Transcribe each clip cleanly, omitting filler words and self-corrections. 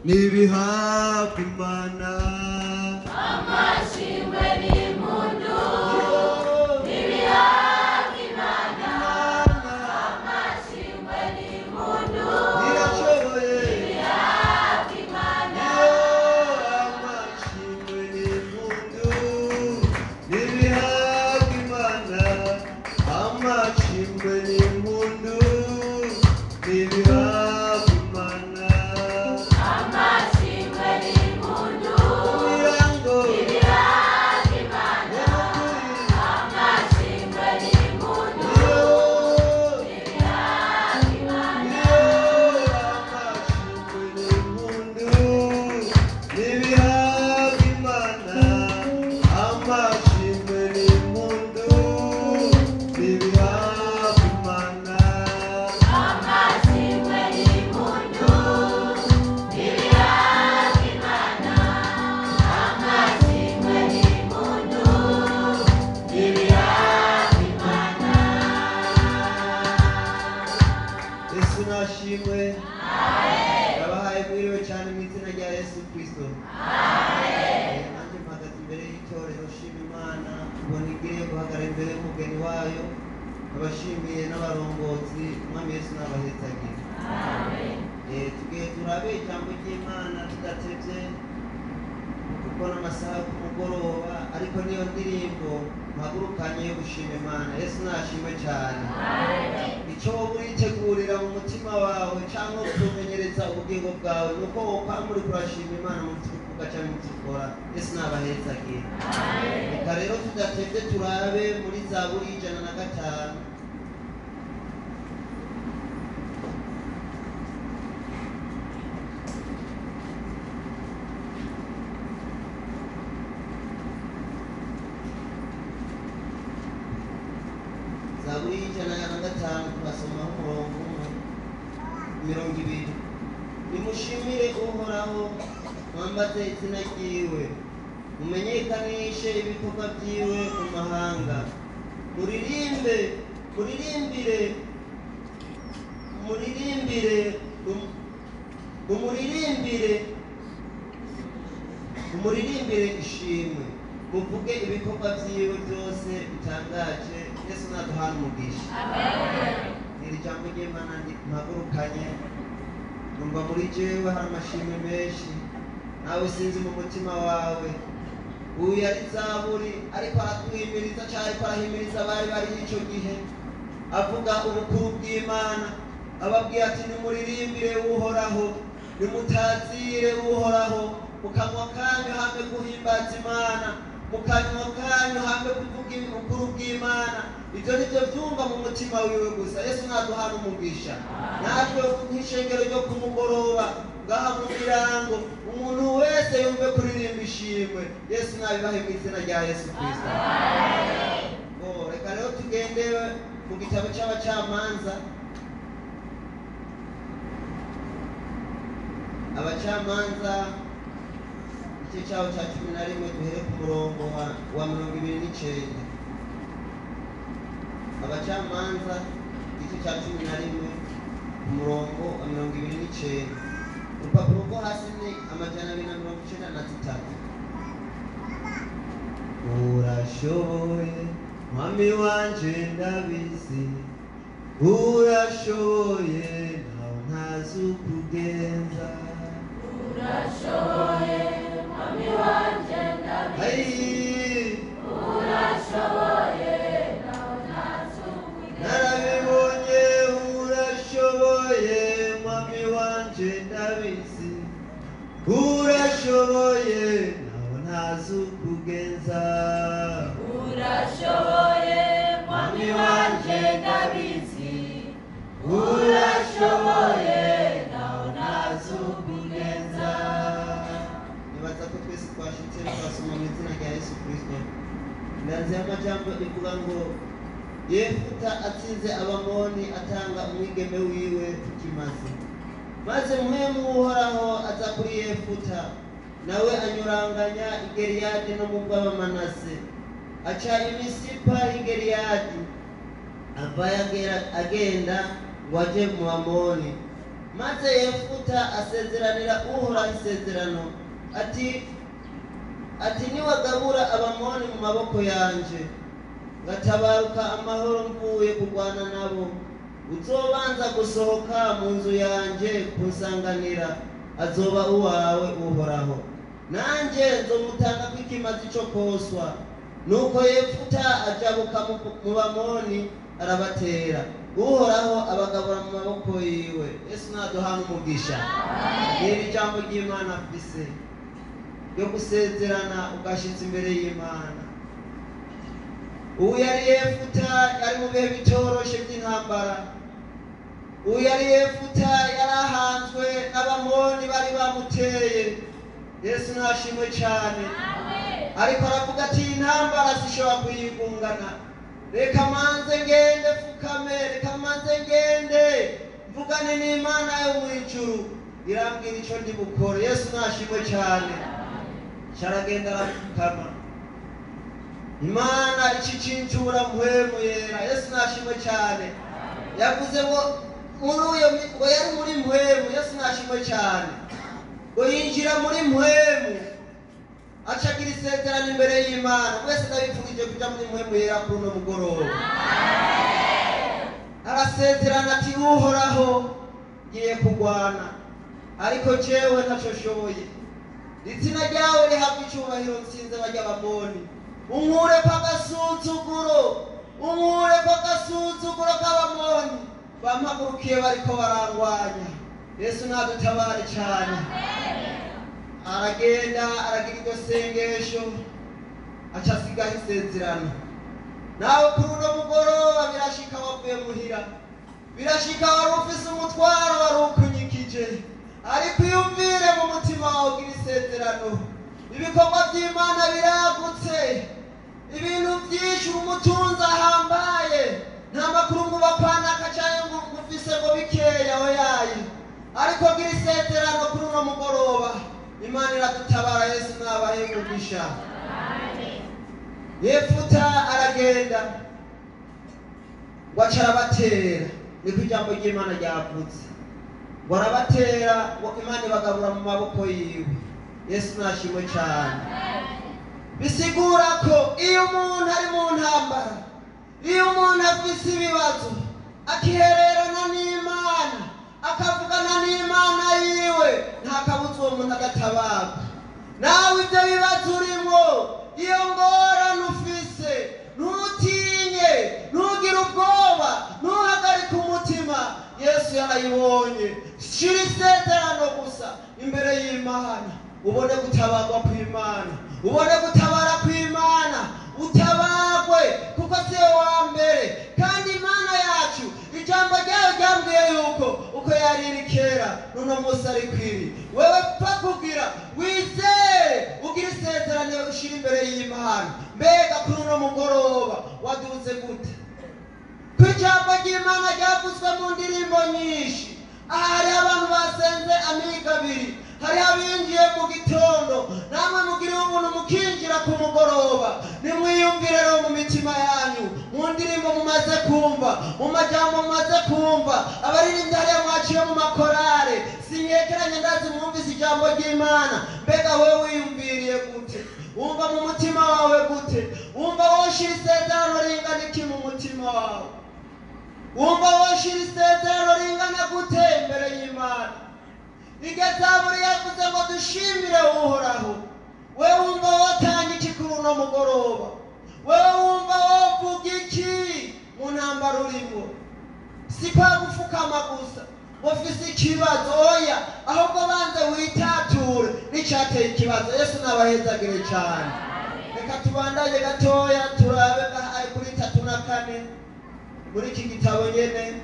nibihabwa Imana amashimwe n'impundu nibihabwa Imana amashimwe n'impundu irashoboye nibihabwa Imana amashimwe n'impundu nibihabwa Imana amashimwe n'impundu nibihabwa abashimiye n'abarongozi umwami Yesu n'abahetagire. Amen. Tugiye turabe ijambo ry'Imana tudatevye kuko n'amasaha y'umugoroba ariko niyo ndirimbo mpagurukanye yo gushima Imana. Yesu nashimwe cyane. Amen. Ico uritegurira mu mutima wawe cyangwa kumenyereza ubugingo bwawe nuko wokwama uri kurashima Imana mu kivuga cyangwa mu kikora. Yesu n'abahetagire. Amen. Reka rero tudatevye turabe muri Zaburi 105. Zaburi 105 turasomaho umurongo 20. Nimushimire Uhoraho, mwambaze izina ryiwe, mumenyekanishe ibikorwa byiwe mu mahanga. Mumuririmbire ishimwe, muvuge ibikorwa byiwe byose bitangaje. Yesu naduhana umugisha. Amen. Iri jambo ry'Imana mpagurukanye numva muri jewe hari amashimwe menshi, nawe sinzi mu mutima wawe. Uyu yari Zaburi ariko aratuhimiriza cyane, ariko arahimiriza abari bari icyo gihe, avuga ubukuru bw'Imana, ababwira ati nimuririmbire Uhoraho, nimutazire Uhoraho, mu kanwa kanyu hamwe guhimbaza Imana, mu kanwa kanyu hamwe kuvuga ubukuru bw'Imana. Ibyo nibyo byumva mu mutima wiwe gusa. Yesu naduhana umugisha. Natwe nk'ishengero ryo ku mugoroba ngaha mu mirango, umuntu wese yumve kuririmba ishimwe. Yesu nabibahe mu izina rya Yesu Kristo. Reka rero tugende mu gitabo cy'abacamanza. Abacamanza igice cyaho cya 11 duhere ku murongo wa 29. Abacamanza igice cya 11 ku murongo wa 29. Urupapuro rwo hasi ni 293. Urashoboye mwami wanje ndabizi, urashoboye nawe ntazi ukugenza. urashoboye mwami wanje ndabizi, urashoboye nawe ntazi ukugenza. Narabibonye urashoboye mwami wanje ndabizi, urashoboye nawe ntazi ukugenza. urashoboye mwami wanje ndabizi, urashoboye nawe ntazi ukugenza. Nibaza ko twese twashitse twasoma mu izina rya Yesu Kristo. Ndanze amajambo ivuga ngo Yefuta atsinze Abamoni atanga umwigeme wiwe tukimaze. Maze muhemu Uhoraho aza kuri Yefuta, nawe anyuranganya i Gileyadi no mu bw'Abamanase, aca imisipa i Gileyadi, avayo agenda ngo aje mu Bamoni. maze Yefuta asezeranira Uhoraho isezerano ati niwagabura Abamoni mu maboko yanje ngatabaruka amahoro mvuye kurwana nabo, uzobanza gusohoka mu nzu yanje kunsanganira azoba uwawe Uhoraho, nanje nzomutanga kw'ikimazi co koswa. Nuko Yefuta ajabuka mu Bamoni arabatera, Uhoraho abagabura mu maboko yiwe. Yesu naduhana umugisha. Iri jambo ry'Imana afise yo gusezerana ugashitsa imbere y'Imana. Uyu yari Yefuta, yari mu bihe bitoroshe by'intambara. Uyu yari Yefuta, yarahanzwe n'Abamoni bari bamuteye. Yesu nashimwe cyane. Ariko aravuga ati intambara sishobora kuyigungana, reka manze ngende fukame, reka manze ngende mvugane n'Imana yo mu ijuru irambwira ico ndi bukore. Yesu nashimwe cyane. Sharagenda arafukama, Imana icicinjura mpwemu yera. Yesu nashimwe cyane. Yavuze ngo ngo yari muri mpwemu. Yesu nashimwe cyane. Ngo yinjira muri mpwemu acagira isezerano imbere y'Imana. Mwese ndabipfurije kuja muri mpwemu yera kuri uno mugoroba. Arasezerana ati Uhoraho ngiye kurwana, ariko jewe ntaco nshoboye. Izina ryawe rihabwa icubahiro nsinze barya Abamoni. Unkure kw'agasuzuguro, unkure kw'agasuzuguro k'Abamoni bampagurukiye bariko barangwanya. Yesu nadutabare cyane. Aragenda aragira iryo sengesho acasigaho isezerano. Nawe kuri uno mugoroba birashika wavuye muhira, birashika wari ufise umutwaro wari ukunyikije, ariko iyumvire mu mutima wawe ugira isezerano. Ibikorwa by'Imana biragutse, ibintu byinshi umutunzi ahambaye, nta makuru ngo bakwanaka cyangwa ngo ufise ngo bikeya oyaye, ariko gira isezerano kuri uno mugoroba. Imana iradutabara. Yesu nabahe umugisha. Yefuta aragenda ngo aca arabatera, niko ijambo ry'Imana ryavuze, ngo arabatera ngo Imana ibagabura mu maboko yiwe. Yesu nashimwe cyane. Bisigura ko iyo umuntu ari mu ntambara, iyo umuntu afise ibibazo akihererana n'Imana akavugana n'Imana yiwe, nta kabuza uwo muntu agatabarwa. Nawe ibyo bibazo urimo, iyo ngorane ufise, ntutinye, ntugire ubwoba, ntuhagarike umutima. Yesu yarayibonye. Shira isezerano gusa imbere y'Imana, ubone gutabarwa kw'Imana, ubone gutabara kw'Imana, utabagwe kuko siwe wa mbere. Kandi Imana yacu ijambo ryayo ryambwiye yuko uko yari iri kera n'uno munsi ari kwiri. Wewe pfa kugira wizere, ugira isezerano ushira imbere y'Imana. Mbega kuri uno mugoroba waduze gute? Ku ijambo ry'Imana ryavuzwe mu ndirimbo nyinshi. Aha hari abantu basenze amiga abiri, hari abinjiye mu gitondo, namwe mugire umuntu mukinjira ku mugoroba. Nimwiyumvire rero mu mitima yanyu, mu ndirimbo mumaze kumva, mu majambo mumaze kumva, abaririmbyi hariya mwaciye mu makorale, sinyekeranye ndazi mwumvise ijambo ry'Imana. Mbega wewe wiyumviriye gute? Wumva mu mutima wawe gute? Wumva woshira isezerano ringana iki mu mutima wawe? Wumva woshira isezerano ringana gute imbere y'Imana? Iryo Zaburi yavuze ngo dushimire Uhoraho. Wewe wumva wotanga iki kuri uno mugoroba? Wewe wumva wovuga iki mu ntambara urimo? Si kwa gufukama gusa ufise ikibazo, oya, ahubwo banze witature n'icyateye ikibazo. Yesu nabahezagire cyane. Reka tubandanye gatoya turabe kuri 3 na 4 muri iki gitabo nyene.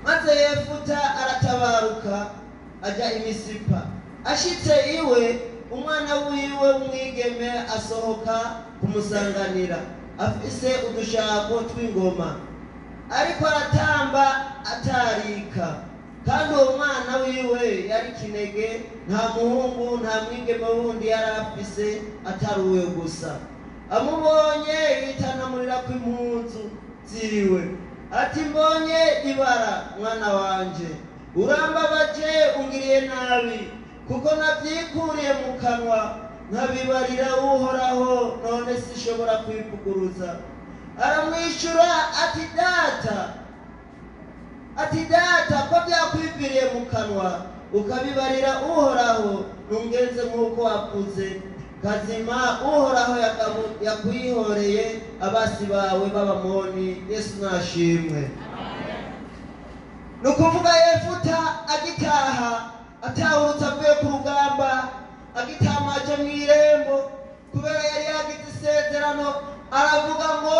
Maze Yefuta aratabaruka aja i Misipa. Ashitse iwe, umwana wiwe umwigeme asohoka kumusanganira afise udushako tw'ingoma, ariko aratamba atarika. Kandi uwo mwana wiwe yari kinege, nta muhungu nta mwigeme wundi yari afise atari uwe gusa. Amubonye yitanamurira kw'impunzu ziwe, ati mbonye ibara mwana wanje, urambabaje ungiriye nabi, kuko nabyikuriye mu kanwa nkabibarira uhoraho, none sishobora kwivuguruza. Aramwishyura ati data ko byakwiviriye mu kanwa ukabibarira uhoraho, ntungenze nk'uko wavuze. Kazima uhoraho yakwihoreye abasi bawe b'Abamoni. Yesu nashimwe. Nukuvuga Yefuta agitaha atahurutse avuye ku rugamba, agitamaje mu irembo kubera yari yagize isezerano, aravuga ngo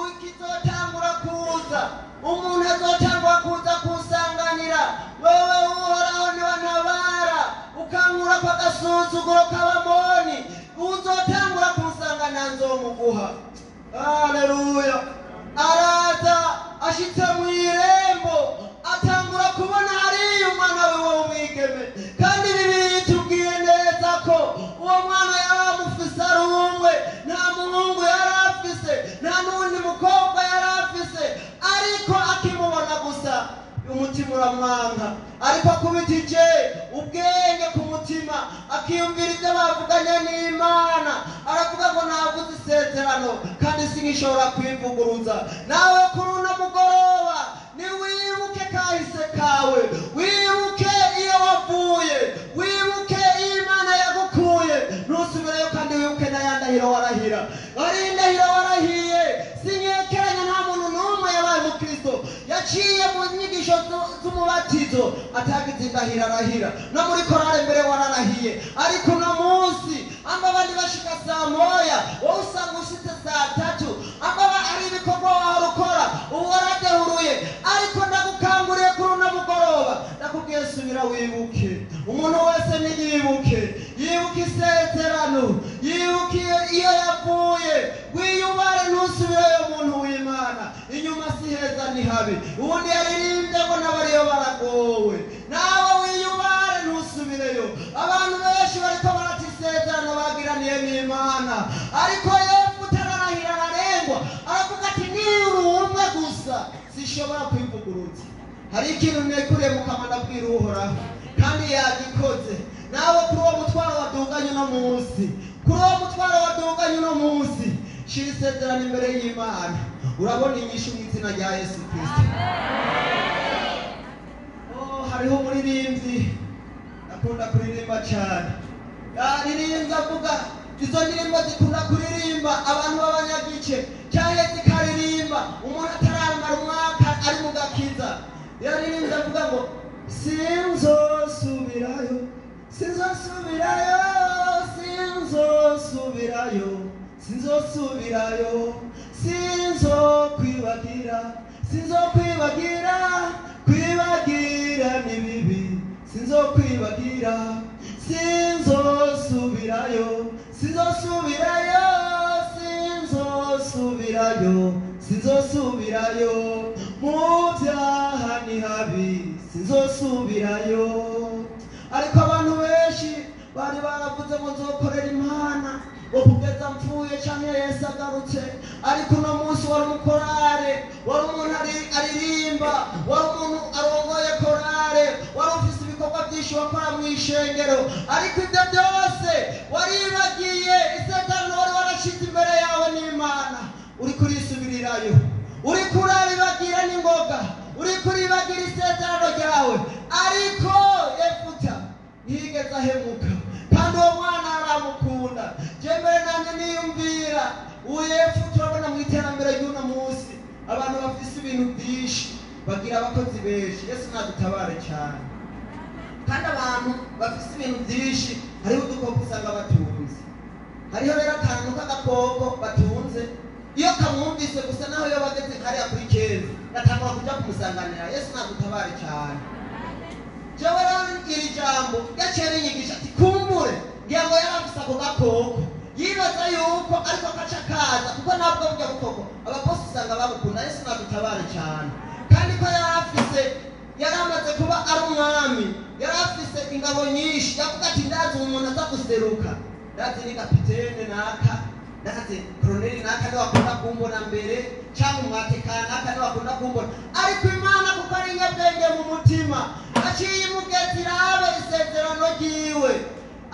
ikizotangura kuza, umuntu azotangura kuza kusanganira, wewe uhoraho niwe ntabara, ukankura kwa gasuzuguro k'Abamoni, uzotangura kusanganira nzomuguha. Haleluya. Araza ashitse mu irembo, atangura kubona hariyo umwana we w'umwigeme, kandi Bibiliya itubwiye neza ko uwo mwana yari amufise ari umwe, nta muhungu yari afise, nta n'undi mukobwa yari afise, ariko akimubona gusa umutima uramwanka, ariko akubitije ubwenge ku mutima, akiyumvira ibyo bavuganye n'Imana, aravuga ngo navuze isezerano kandi sinishobora kwivuguruza. Nawe kuri uno mugoroba niwibuke kahise kawe, wibuke iyo wavuye, wibuke iyo Imana yagukuye, ntusubireyo, kandi wibuke na ya ndahiro warahira. Ari indahiro warahiye sinyekeranya, nta muntu n'umwe yabaye umukristo yaciye mu nyigisho z'umubatizo atagize indahiro arahira. No muri korale mbere wararahiye, ariko uno munsi abandi bashika saa moya, wowe usanga ushitse saa tatu, ababa ari ibikorwa wahora ukora ubu waradehuruye. Ariko ndagukanguriye kuri uno mugoroba, ndakubwiye subira wibuke. Umuntu wese niyibuke, yibuke isezerano, yibuke iyo yavuye, wiyubare ntusubireyo muntu w'Imana. Inyuma si heza ni habi. Ubundi yaririmbye ngo n'abariyo baragowe, nawe wiyubare ntusubireyo. Abantu benshi bariko barata isezerano bagiraniye n'Imana, ariko Yefuta ararahira ararengwa, aravuga ati niba umwe gusa sishobora kwivuguruza. Hari ikintu nekuriye mu kanwa ndabwira uhoraho, kandi yagikoze. Nawe kuri uwo mutwaro waduganye uno munsi, kuri uwo mutwaro waduganye uno munsi, shira isezerano imbere y'Imana, urabona inyishu mu izina rya Yesu Kristo. Hariho umuririmbyi akunda kuririmba cyane, yaririmbye avuga izo ndirimbo zikunda kuririmba abantu b'abanyagice, cyangwa zikaririmba umuntu ataramara umwaka ari mu gakiza. Yaririmbye avuga ngo sinzosubirayo, sinzosubirayo, sinzosubirayo, sinzosubirayo, sinzokwibagira, sinzokwibagira, kwibagira ni bibi, sinzokwibagira, sinzosubirayo, sinzosubirayo, sinzosubirayo, sinzosubirayo, mu byaha ni habi, sinzosubirayo. Ariko abantu benshi bari baravuze ngo nzokorera Imana ngo kugeza mpfuye cyane Yesu agarutse. Ariko uno munsi wari umukorare, wari umuntu aririmba, wari umuntu arongoye korare, wari ufise ibikorwa byinshi wakora mu ishengero, ariko ibyo byose waribagiye isezerano wari warashize imbere yawe n'Imana. Uri kurisubirirayo, uri kuraribagira n'ingoga, uri kuribagira isezerano ryawe. Ariko Yefuta ntiyigeze ahemuka, kandi uwo mwana aramukunda. Jembere nanjye niyumvira uwo Yefuta urabona mu iterambere ry'uno munsi, abantu bafise ibintu byinshi bagira abakozi benshi. Yesu nadutabare cyane. Kandi abantu bafise ibintu byinshi, hariho udukoko usanga batunze. Hariho rero akantu k'agakoko batunze, iyo kamwumvise gusa naho iyo bageze kariya kuri keza gatangura kujya kumusanganira. Yesu nadutabare cyane. Jewe rero iri jambo yaciye rinyigisha ati kumbure ngira ngo yarafise ako gakoko, yibaza yuko ariko agaca kaza, kuko nabwo burya bukoko abakozi usanga babukunda. Yesu nadutabare cyane. Kandi ko yari amaze kuba ari umwami, yari afise ingabo nyinshi, yavuga ati ndazi umuntu aza guseruka, ndazi ni kapitene naka, ndazi Colonel naka niwe akunda kumbona mbere cyangwa umwatekana naka niwe akunda kumbona, ariko Imana kuko ari nyabwenge mu mutima aciye imugezira abe isezerano ryiwe,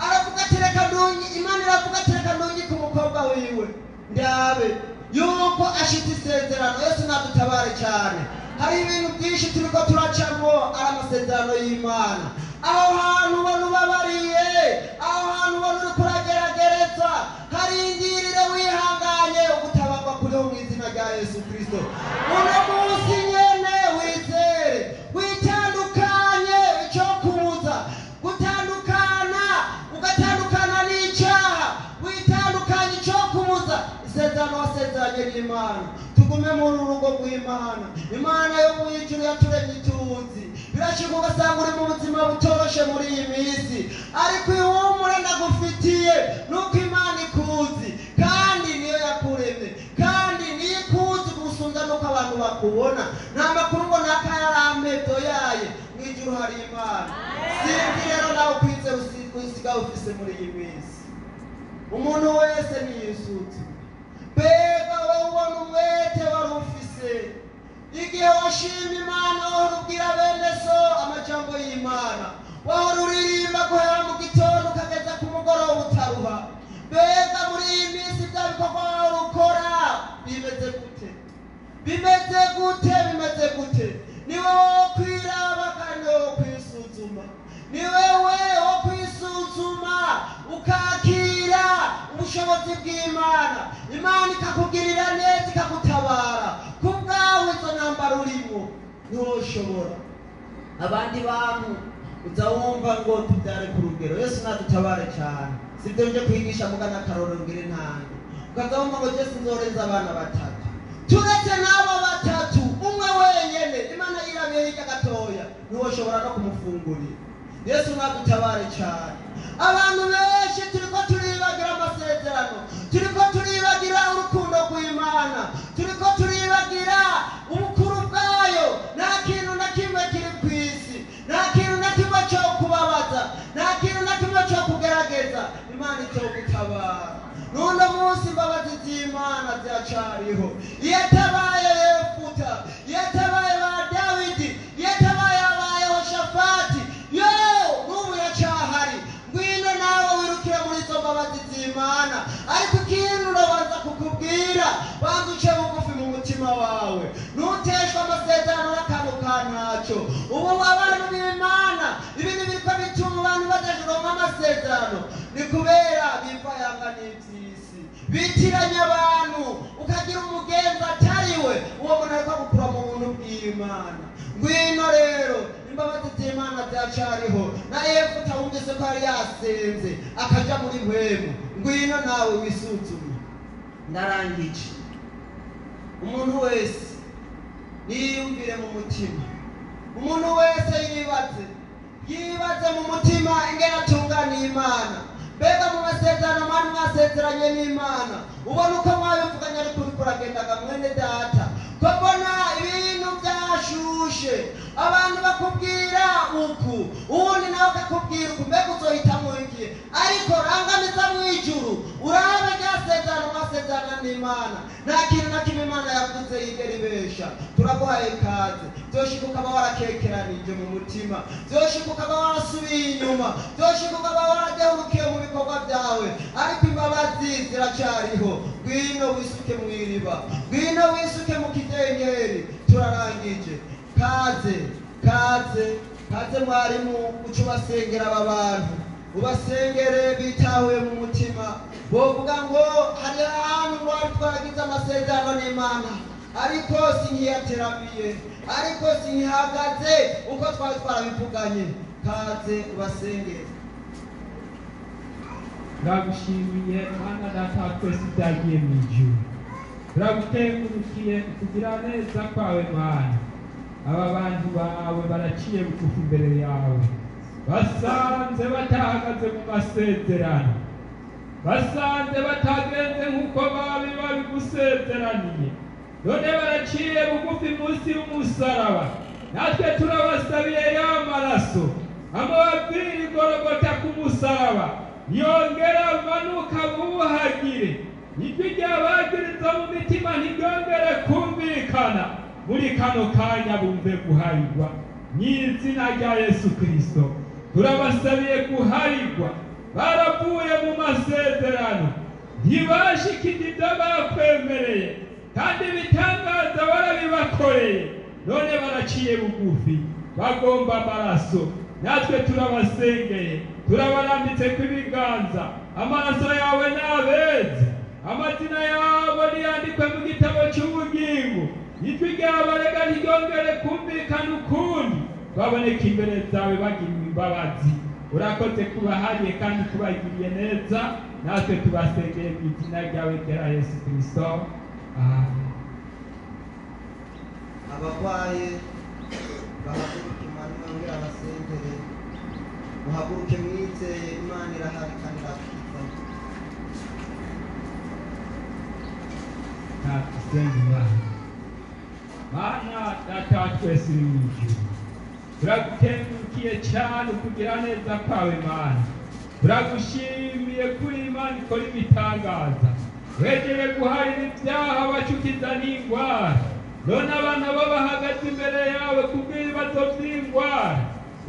aravuga ati reka ndungi, Imana iravuga ati reka ndungi ku mukobwa wiwe ndabe yuko ashitse isezerano. Yesu nadutabare cyane. Hari ibintu byinshi turiko turacamo ari amasezerano y'Imana. Aho hantu ubona ubabariye, aho hantu ubona uri kurageragereza, harindire wihanganye ugutabarwa kuriho mu izina rya Yesu Kristo. Uno munsi nyene wizere, witandukanye icyo kubuza, gutandukana ugatandukana n'icyaha, witandukanye icyo kubuza isezerano wasezeranye n'Imana. Tugume mu rugo rw'Imana. Imana yo mu ijuru yaturemye ituzi, birashika ugasanga uri mu buzima butoroshe muri iyi minsi, ariko ihumure ndagufitiye nuko Imana ikuzi kandi niyo yakuremye, kandi niyo ikuzi gusunza nuko abantu bakubona. Nta makuru ngo nakayarampebyo yaye mu ijuru hari Imana. Sinzi rero nawe kwitse usiga ufise muri iyi minsi. Umuntu wese niyisutse, mbega wowe ubona umwete wari ufise igihe washima Imana, wahora ubwira bene so amajambo y'Imana, wahora uririmba guhera mu gitondo ukageza ku mugoroba utaruha. Mbega muri iyi minsi bya bikorwa wahora ukora bimeze gute? Bimeze gute? Bimeze gute? Ni wowe wo kwiraba kandi wowe wo kwisuzuma, ni wewe wo kwisuzuma ukakira ubushobozi bw'Imana. Imana ikakugirira neza ikagutabara, kubwawe izo ntambara urimo ntushobora. Abandi bantu uza wumva ngo tubyare ku rugero. Yesu nadutabare cyane. Sibyo nje kwigisha mugana akarorero ngire ntange, ukaza wumva ngo Yesu nzoreza abana batatu, turetse n'abo batatu umwe wenyene Imana yirabiye hirya gatoya ntushobora no kumufungurira. Yesu nadutabare cyane. Abantu benshi turiko turibagira amasezerano, turiko turibagira urukundo rw'Imana, turiko turibagira ubukuru bwayo. Nta kintu na kimwe kiri ku isi, nta kintu na kimwe cyo kubabaza, nta kintu na kimwe cyo kugerageza Imana itogutabara. N'uno munsi imbabazi z'Imana ziracariho. Yatabaye Yefuta, yatabaye ba Dawidi, yatabaye Yehoshafati, yo n'ubu yacahari. Ngwino nawe wirukire muri izo mbabazi z'Imana, ariko ikintu urabanza kukubwira, banza uce bugufi mu mutima wawe, ntuteshwe amasezerano n'akantu kantacyo. Ubu abantu b'Imana ibintu biriko bituma abantu badajuronka amasezerano ni kubera bimva yanga n'ivy'isi, bitiranya abantu, ukagira umugenzi atariwe, uwo muntu ariko agukura mu buntu bw'Imana. Ngwino rero imbabazi z'Imana ziracariho. Na Yefuta wumvise ko yari yasenze akaja muri mpwemu. Ngwino nawe wisuzume. Ndarangije. Umuntu wese niyumvire mu mutima, umuntu wese yibaze mu mutima ingene atunganiye Imana. Mbega mu masezerano mwari mwasezeranye n'Imana, ubona uko mwabivuganye ariko uriko uragendaga mwene data, ko mbona ibintu byashushe, abantu bakubwira uku, uwundi nawe akakubwira uku, mbega uzohitamo iki? Ariko rangamiza mw'ijuru urabe rya sezerano mwasezerana n'Imana. Nta kintu na kimwe Imana yavuze yigera ibesha. Turaguhaye ikaze. Vyoshika ukaba warakekeranije mu mutima, vyoshika ukaba warasubiye inyuma, vyoshika ukaba waradehurukiye mu bikorwa byawe, ariko imbabazi ziracariho. Ngwino wisuke mw'iriba, ngwino wisuke mu kidengeri. Turarangije. Kaze mwarimu uca ubasengera aba bantu, ubasengere bitahuye mu mutima. Bovuga ngo hari ahantu mwari twaragize amasezerano n'Imana, ariko sinkiyateramiye, ariko sinkihagaze uko twari twarabivuganye. Kaze ubasengere. Ndagushimiye Mana data twese byagiye mu ijuru, turagutengurukiye kugira neza kwawe Mana. Aba bantu bawe baraciye bugufi imbere yawe, basanze batahagaze mu masezerano, basanze batagenze nk'uko babigusezeraniye, none baraciye bugufi munsi y'umusaraba. Natwe turabasabiye ya maraso amababwira igorogota ku musaraba, yongera amanuka buhagire, ijwi ryabagiriza mu mitima ntiryongere kumvikana muri kano kanya bumve guharirwa n'izina rya Yesu Kristo. Turabasabiye guharirwa, baravuye mu masezerano ntibashikije ibyo bakwemereye kandi ibitangaza barabibakoreye, none baraciye bugufi bagomba amaraso. Natwe turabasengeye, turabarambitse kw'ibiganza, amaraso yawe nabeze, amazina yabo niyandikwe mu gitabo cy'ubugingo, ijwi ryawe reka ntiryongere kumvikana ukundi, baboneka imbere zawe bagiriwe imbabazi. Urakoze kubahariye kandi kubagiriye neza, natwe tubasengeye mu izina ryawe rya Yesu Kristo. Amen. Abarwaye bahaguruke Imana ibongere abasengere, muhaguruke mwizeye Imana irahari kandi irakiza. Natusenge Mana Data wa twese uri mu ijuru, turagukengurukiye cyane ukugira neza kwawe Mana, turagushimiye kuri Imana ikora ibitangaza, wegeye guharira ibyaha bacukiza n'indwara, none abana bo bahagaze imbere yawe kubw'ibibazo by'indwara,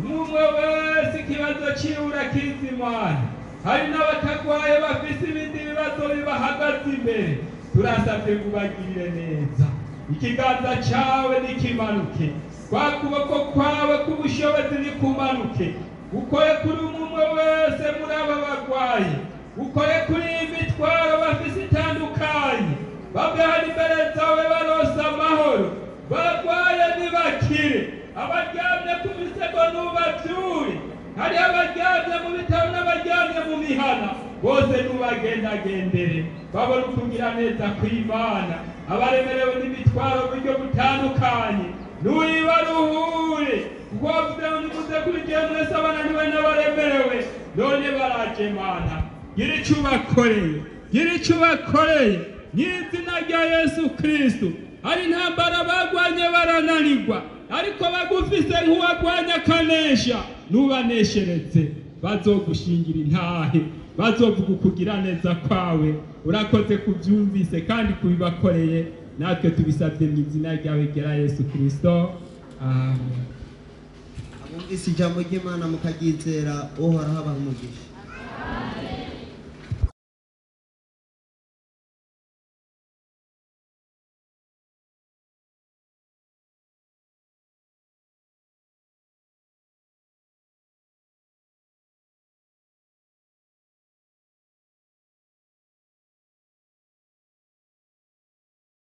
umwe wese ikibazo cyiwe urakiza Imana. Hari n'abatagwaye bafise ibindi bibazo bibahagaze imbere, turasabye kubagirire neza. Ikiganza cyawe nikimanuke, kwa kuboko kwawe k'ubushobozi nikumanuke, ukore kuri umwe wese muri aba barwayi, ukore kuri imitwaro bafise itandukanye, bamwe hari imbere zawe baronse amahoro, barwaye ntibakire, abaryamye ku misego nubavyure, hari abaryamye mu bitaro n'abaryamye mu mihana, bose nubagendagendere babone ukugira neza kw'Imana. Abaremerewe n'imitwaro buryo butandukanye nuribaruhure, kuko wavuze ngo nimuze kuri jewe mwese abananiwe n'abaremerewe, none baraje Mana, gira icyo ubakoreye, gira icyo ubakoreye n'izina rya Yesu Kristo. Hari intambara bagwanye barananirwa, ariko bagufise nk'uwagwanya akanesha, nubanesheretse bazogushingira intahe, bazovuga ukugira neza kwawe. Urakoze kubyumvise kandi kubibakoreye, natwe tubisabye mu izina ryawe rya Yesu Kristo. Amen. Abumvise ijambo ry'Imana mukaryizera, uhoraho abaha umugisha.